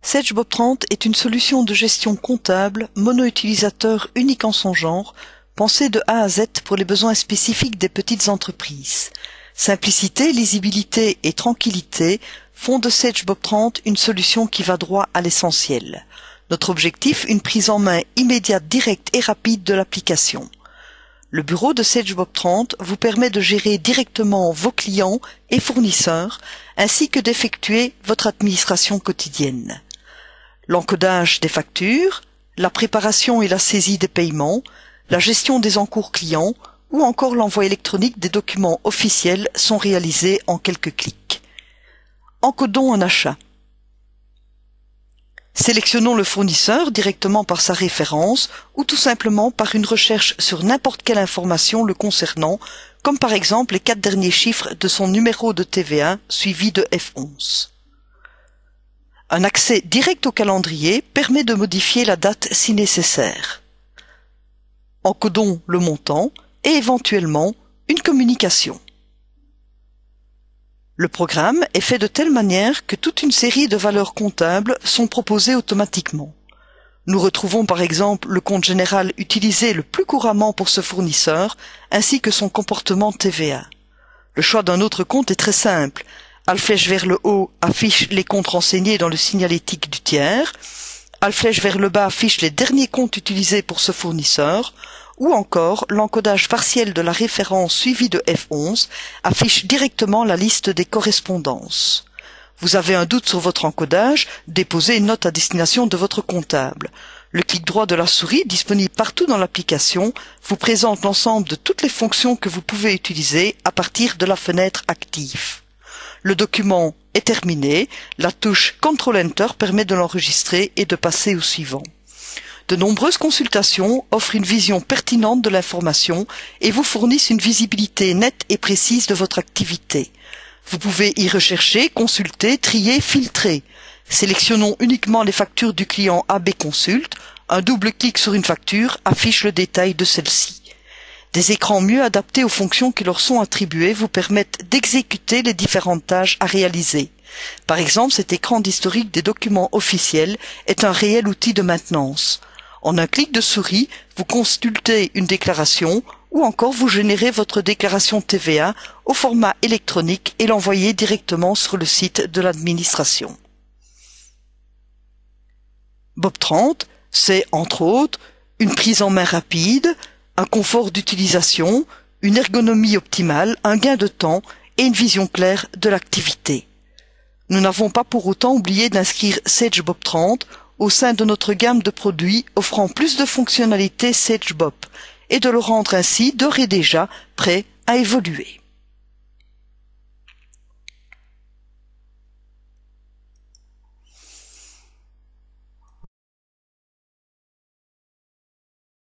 SageBob 30 est une solution de gestion comptable mono-utilisateur unique en son genre, pensée de A à Z pour les besoins spécifiques des petites entreprises. Simplicité, lisibilité et tranquillité font de SageBob 30 une solution qui va droit à l'essentiel. Notre objectif, une prise en main immédiate, directe et rapide de l'application. Le bureau de SageBob 30 vous permet de gérer directement vos clients et fournisseurs, ainsi que d'effectuer votre administration quotidienne. L'encodage des factures, la préparation et la saisie des paiements, la gestion des encours clients ou encore l'envoi électronique des documents officiels sont réalisés en quelques clics. Encodons un achat. Sélectionnons le fournisseur directement par sa référence ou tout simplement par une recherche sur n'importe quelle information le concernant, comme par exemple les 4 derniers chiffres de son numéro de TVA suivi de F11. Un accès direct au calendrier permet de modifier la date si nécessaire. Encodons le montant et éventuellement une communication. Le programme est fait de telle manière que toute une série de valeurs comptables sont proposées automatiquement. Nous retrouvons par exemple le compte général utilisé le plus couramment pour ce fournisseur, ainsi que son comportement TVA. Le choix d'un autre compte est très simple. Alt flèche vers le haut affiche les comptes renseignés dans le signalétique du tiers. Alt flèche vers le bas affiche les derniers comptes utilisés pour ce fournisseur. Ou encore, l'encodage partiel de la référence suivie de F11 affiche directement la liste des correspondances. Vous avez un doute sur votre encodage, déposez une note à destination de votre comptable. Le clic droit de la souris, disponible partout dans l'application, vous présente l'ensemble de toutes les fonctions que vous pouvez utiliser à partir de la fenêtre active. Le document est terminé, la touche Ctrl-Enter permet de l'enregistrer et de passer au suivant. De nombreuses consultations offrent une vision pertinente de l'information et vous fournissent une visibilité nette et précise de votre activité. Vous pouvez y rechercher, consulter, trier, filtrer. Sélectionnons uniquement les factures du client AB Consult. Un double clic sur une facture affiche le détail de celle-ci. Des écrans mieux adaptés aux fonctions qui leur sont attribuées vous permettent d'exécuter les différentes tâches à réaliser. Par exemple, cet écran d'historique des documents officiels est un réel outil de maintenance. En un clic de souris, vous consultez une déclaration ou encore vous générez votre déclaration TVA au format électronique et l'envoyez directement sur le site de l'administration. Bob 30, c'est entre autres une prise en main rapide, un confort d'utilisation, une ergonomie optimale, un gain de temps et une vision claire de l'activité. Nous n'avons pas pour autant oublié d'inscrire SageBob 30 au sein de notre gamme de produits offrant plus de fonctionnalités SageBob et de le rendre ainsi d'ores et déjà prêt à évoluer.